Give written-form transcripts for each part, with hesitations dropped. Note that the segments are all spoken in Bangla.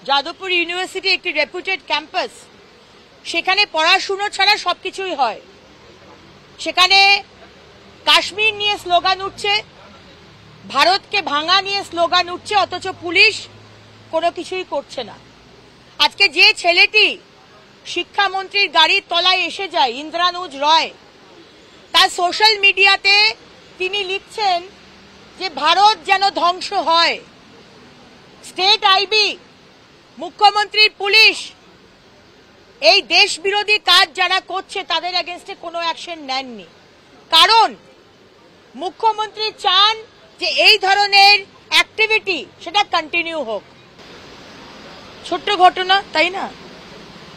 যাদবপুর ইউনিভার্সিটি একটি রেপুটেড ক্যাম্পাস, সেখানে পড়াশুনো ছাড়া সবকিছুই হয়। সেখানে কাশ্মীর নিয়ে স্লোগান উঠছে, ভারতকে ভাঙা নিয়ে স্লোগান উঠছে, অথচ পুলিশ কোনো কিছুই করছে না। আজকে যে ছেলেটি শিক্ষামন্ত্রীর গাড়ির তলায় এসে যায়, ইন্দ্রানুজ রয়, তার সোশ্যাল মিডিয়াতে তিনি লিখছেন যে ভারত যেন ধ্বংস হয়। স্টেট আইবি, মুখ্যমন্ত্রীর পুলিশ এই দেশ বিরোধী কাজ যারা করছে তাদের এগেইনস্টে কোনো অ্যাকশন নেননি। কারণ মুখ্যমন্ত্রী চান যে এই ধরনের অ্যাক্টিভিটি সেটা কন্টিনিউ হোক। ছোট্ট ঘটনা, তাই না?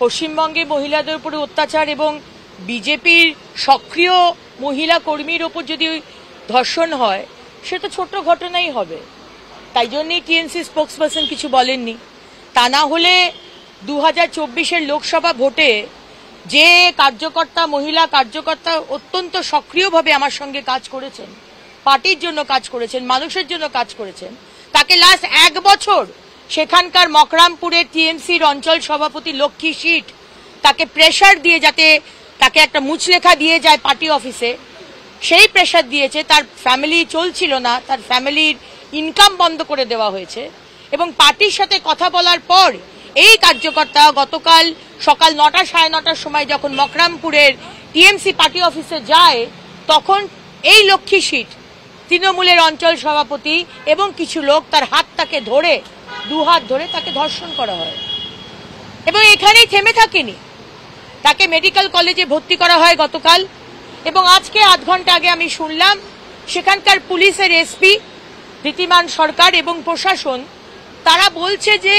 পশ্চিমবঙ্গে মহিলাদের উপরে অত্যাচার এবং বিজেপির সক্রিয় মহিলা কর্মীর ওপর যদি ধর্ষণ হয়, সেটা ছোট্ট ঘটনাই হবে। তাই জন্যই টিএমসি স্পোক্সপারসন কিছু বলেননি। তা না হলে 2024-এর লোকসভা ভোটে যে কার্যকর্তা, মহিলা কার্যকর্তা অত্যন্ত সক্রিয়ভাবে আমার সঙ্গে কাজ করেছেন, পার্টির জন্য কাজ করেছেন, মানুষের জন্য কাজ করেছেন, তাকে লাস্ট 1 বছর সেখানকার মকরামপুরের টিএমসির অঞ্চল সভাপতি লক্ষ্মী সিট তাকে প্রেশার দিয়ে যাতে তাকে একটা মুচলেখা দিয়ে যায় পার্টি অফিসে, সেই প্রেশার দিয়েছে। তার ফ্যামিলি চলছিল না, তার ফ্যামিলির ইনকাম বন্ধ করে দেওয়া হয়েছে। এবং পার্টির সাথে কথা বলার পর এই কার্যকর্তা গতকাল সকাল 9টা সাড়ে 9টার সময় যখন মকরামপুরের টিএমসি পার্টি অফিসে যায়, তখন এই লক্ষ্মী সিট তৃণমূলের অঞ্চল সভাপতি এবং কিছু লোক তার হাতটাকে ধরে, 2 হাত ধরে তাকে ধর্ষণ করা হয়। এবং এখানেই থেমে থাকেনি, তাকে মেডিকেল কলেজে ভর্তি করা হয় গতকাল। এবং আজকে আধ ঘন্টা আগে আমি শুনলাম সেখানকার পুলিশের এসপি ঋতিমান সরকার এবং প্রশাসন তারা বলছে যে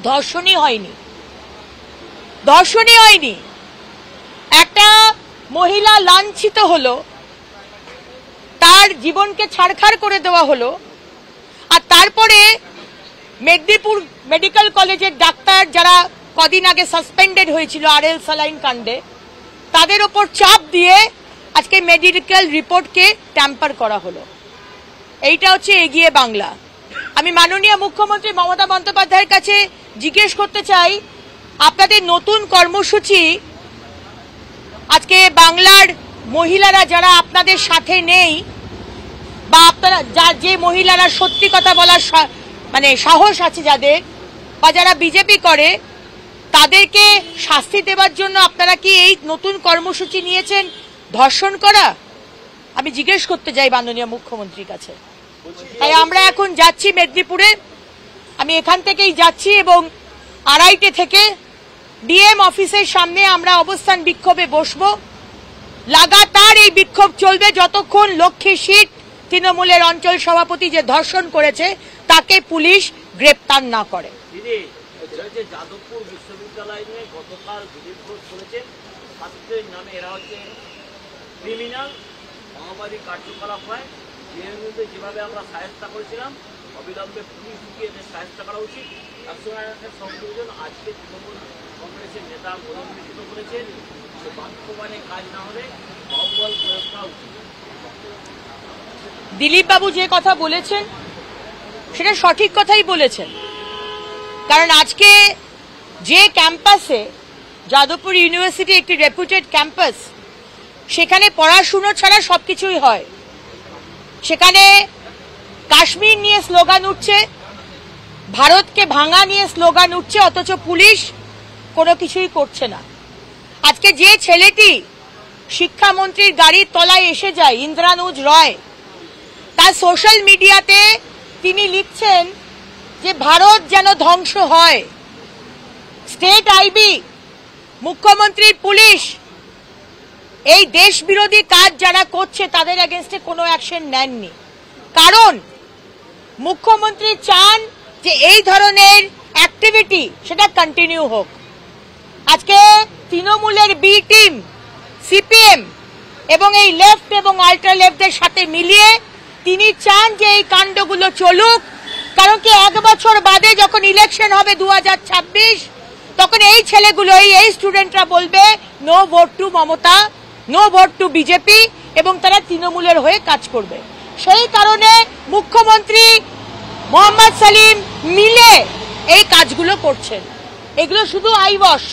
ধর্ষণই হয়নি, ধর্ষণই হয়নি। একটা মহিলা লাঞ্ছিত হলো, তার জীবনকে ছাড়খাড় করে দেওয়া হলো, আর তারপরে মেদিনীপুর মেডিকেল কলেজের ডাক্তার যারা কদিন আগে সাসপেন্ডেড হয়েছিল আরএল স্যালাইন কাণ্ডে, তাদের ওপর চাপ দিয়ে আজকে মেডিকেল রিপোর্টকে ট্যাম্পার করা হলো। এইটা হচ্ছে এগিয়ে বাংলা। আমি মাননীয় মুখ্যমন্ত্রী মমতা বন্দ্যোপাধ্যায়ের কাছে জিজ্ঞেস করতে চাই, আপনাদের নতুন কর্মসূচি, আজকে বাংলার মহিলারা যারা আপনাদের সাথে নেই, বা আপনারা যে মহিলারা সত্যি কথা বলার মানে সাহস আছে যাদের, বা যারা বিজেপি করে, তাদেরকে শাস্তি দেওয়ার জন্য আপনারা কি এই নতুন কর্মসূচি নিয়েছেন ধর্ষণ করা? আমি জিজ্ঞেস করতে চাই মাননীয় মুখ্যমন্ত্রীর কাছে। তাই আমরা এখন যাচ্ছি মেদিনীপুরে, আমি এখান থেকেই যাচ্ছি এবং 2:30 থেকে ডিএম অফিসের সামনে আমরা অবস্থান বিক্ষোভে বসবো। লাগাতার এই বিক্ষোভ চলবে যতক্ষণ লক্ষ্মী সিট তৃণমূলের অঞ্চল সভাপতি যে ধর্ষণ করেছে তাকে পুলিশ গ্রেপ্তার না করে। যাদবপুর বিশ্ববিদ্যালয় নিয়ে গতকাল দিলীপ ঘোষ বলেছেন ছাত্রদের নামে এরা হচ্ছে ক্রিমিনাল, মাওবাদী কার্যকলাপ হয়। বিএনপিতে যেভাবে আমরা সাহায্য করেছিলাম, অবিলম্বে পুলিশ ঢুকিয়ে এদের সাহায্য করা উচিত। একসঙ্গে সংযোজন আজকে তৃণমূল কংগ্রেসের নেতা মনোনীত করেছেন যে বাস্তবায়নে কাজ না হলে বাহুবল প্রয়োগ করা উচিত। দিলীপ বাবু যে কথা বলেছেন সেটা সঠিক কথাই বলেছেন। কারণ আজকে যে ক্যাম্পাসে, যাদবপুর ইউনিভার্সিটি একটি রেপুটেড ক্যাম্পাস, সেখানে পড়াশুনো ছাড়া সবকিছুই হয়। সেখানে কাশ্মীর নিয়ে স্লোগান উঠছে, ভারতকে ভাঙা নিয়ে স্লোগান উঠছে, অথচ পুলিশ কোনো কিছুই করছে না। আজকে যে ছেলেটি শিক্ষামন্ত্রীর গাড়ির তলায় এসে যায়, ইন্দ্রানুজ রয়, তার সোশ্যাল মিডিয়াতে তিনি লিখছেন যে ভারত যেন ধ্বংস হয়। স্টেট আইবি, মুখ্যমন্ত্রীর পুলিশ এই দেশ বিরোধী কাজ যারা করছে তাদের এগেইনস্টে কোনো অ্যাকশন নেননি। কারণ মুখ্যমন্ত্রী চান যে এই ধরনের অ্যাক্টিভিটি সেটা কন্টিনিউ হোক। আজকে তৃণমূলের বি টিম, সিপিএম এবং এই লেফট এবং আল্ট্রা লেফটের সাথে মিলিয়ে তিনি চান যে এই কাণ্ডগুলো চলুক। কারণ কি 1 বছর বাদে যখন ইলেকশন হবে 2026, তখন এই ছেলেগুলো, এই স্টুডেন্টরা বলবে no vote to Mamata, no vote to BJP, এবং তারা তৃণমূলের হয়ে কাজ করবে। সেই কারণে মুখ্যমন্ত্রী মোহাম্মদ সালিম মিলে এই কাজগুলো করছেন। এগুলো শুধু আইবস,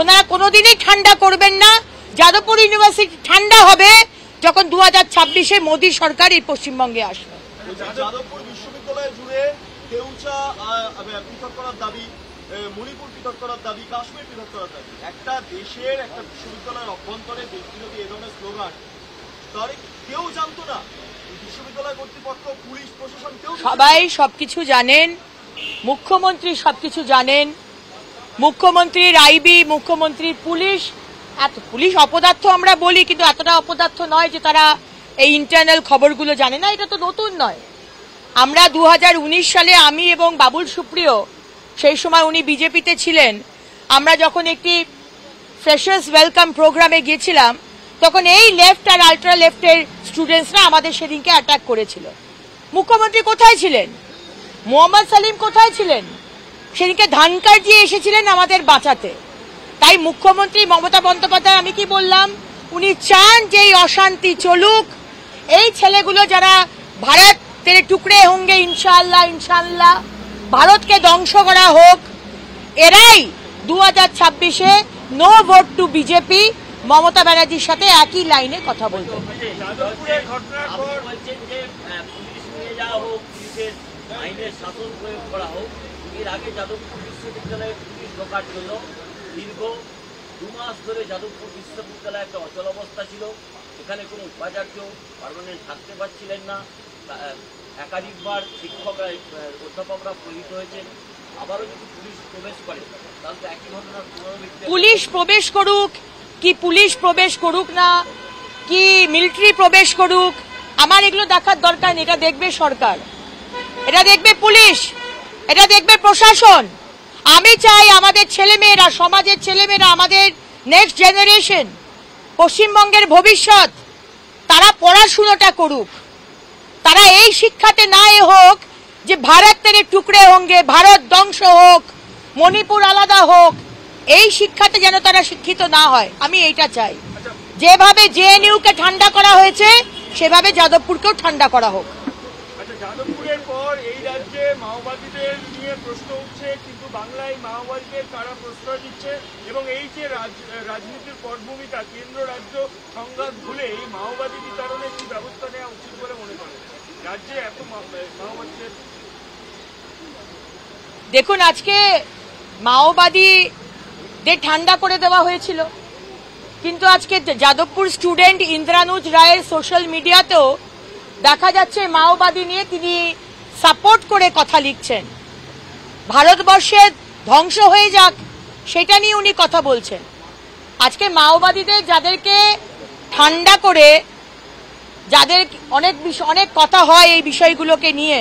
ওনারা কোনোদিনই ঠান্ডা করবেন না। যাদবপুর ইউনিভার্সিটি ঠান্ডা হবে যখন 2026-এ মোদী সরকার এই পশ্চিমবঙ্গে আসবে। যাদবপুর বিশ্ববিদ্যালয় জুড়ে কেউচা পৃথক করার দাবি, মণিপুর পৃথক করার দাবি, কাশ্মীর পৃথক করার দাবি। একটা দেশের একটা বিশ্ববিদ্যালয়ের অভ্যন্তরে দেশবিরোধী এ ধরনের স্লোগান তার কেউ জানতো না। বিশ্ববিদ্যালয় কর্তৃপক্ষ, পুলিশ প্রশাসন কেউ সবাই সবকিছু জানেন, মুখ্যমন্ত্রী সবকিছু জানেন, মুখ্যমন্ত্রীর আইবি, মুখ্যমন্ত্রীর পুলিশ। পুলিশ অপদার্থ আমরা বলি, কিন্তু এতটা অপদার্থ নয় যে তারা এই ইন্টারনাল খবরগুলো জানে না। এটা তো নতুন নয়। আমরা 2019 সালে আমি এবং বাবুল সুপ্রিয়, সেই সময় উনি বিজেপিতে ছিলেন, আমরা যখন একটি ফ্রেশার্স ওয়েলকাম প্রোগ্রামে গিয়েছিলাম, তখন এই লেফট আর আল্ট্রা লেফটের স্টুডেন্টসরা আমাদের সেদিনকে অ্যাটাক করেছিল। মুখ্যমন্ত্রী কোথায় ছিলেন? মোহাম্মদ সালিম কোথায় ছিলেন? সেদিনকে ধানকার দিয়ে এসেছিলেন আমাদের বাঁচাতে। তাই মুখ্যমন্ত্রী মমতা বন্দ্যোপাধ্যায়, আমি কি বললাম, উনি চান যে এই অশান্তি চলুক। এই ছেলেগুলো যারা ভারত তেরে টুকরে হোঙ্গে ইনশাআল্লাহ, ইনশাআল্লাহ ভারতকে ধ্বংস করা হোক, এরাই 2026-এ no vote to BJP Mamata ব্যানার্জির সাথে একই লাইনে কথা বলবেন। বলছেন যে পুলিশ নিয়ে যাওয়া হোক, পুলিশের আইনের শাসন প্রয়োগ করা হোক। এর আগে যাদবপুর বিশ্ববিদ্যালয়ে পুলিশ ঢোকার জন্য দীর্ঘ 2 মাস ধরে যাদবপুর বিশ্ববিদ্যালয়ে একটা অচল অবস্থা ছিল। এখানে কোনো উপাচার্য পার্মানেন্ট থাকতে পারছিলেন না। একাধিকবার শিক্ষকরা, অধ্যাপকরা প্রেরিত হয়েছেন। আবারও যদি পুলিশ প্রবেশ করে তাহলে তো একই ঘটনার পুনরাবৃত্তি। পুলিশ প্রবেশ করুক কি পুলিশ প্রবেশ করুক না, কি মিলিটারি প্রবেশ করুক, আমার এগুলো দেখার দরকার নেই। এটা দেখবে সরকার, এটা দেখবে পুলিশ, এটা দেখবে প্রশাসন। আমি চাই আমাদের ছেলেমেয়েরা, সমাজের ছেলেমেয়েরা, আমাদের নেক্সট জেনারেশন, পশ্চিমবঙ্গের ভবিষ্যৎ, তারা পড়াশুনোটা করুক। তারা এই শিক্ষাতে না হোক যে ভারত তেরে টুকরে হোঙ্গে, ভারত ধ্বংস হোক, মণিপুর আলাদা হোক। এই শিক্ষাতে যেন তারা শিক্ষিত না হয়, আমি এইটা চাই। যেভাবে জেএনইউকে ঠান্ডা করা হয়েছে সেভাবে যাদবপুরকেও ঠান্ডা করা হোক। আচ্ছা, যাদবপুরের পর এই রাজ্যে মাওবাদীদের নিয়ে প্রশ্ন উঠছে, কিন্তু বাংলায় মাওবাদীদের কারা প্রশ্রয় দিচ্ছে, এবং এই যে রাজনীতির পটভূমিকা, কেন্দ্র রাজ্য সংঘাত ভুলে এই মাওবাদী বিতরণে কি ব্যবস্থা নেওয়া উচিত বলে মনে করেন রাজ্যে এত মাওবাদীদের? দেখুন, আজকে মাওবাদীদের ঠান্ডা করে দেওয়া হয়েছিল, কিন্তু আজকে যাদবপুর স্টুডেন্ট ইন্দ্রানুজ রায়ের সোশ্যাল মিডিয়াতেও দেখা যাচ্ছে মাওবাদী নিয়ে তিনি সাপোর্ট করে কথা লিখছেন। ভারতবর্ষের ধ্বংস হয়ে যাক সেটা নিয়ে উনি কথা বলছেন। আজকে মাওবাদীদের যাদেরকে ঠান্ডা করে, যাদের অনেক কথা হয় এই বিষয়গুলোকে নিয়ে,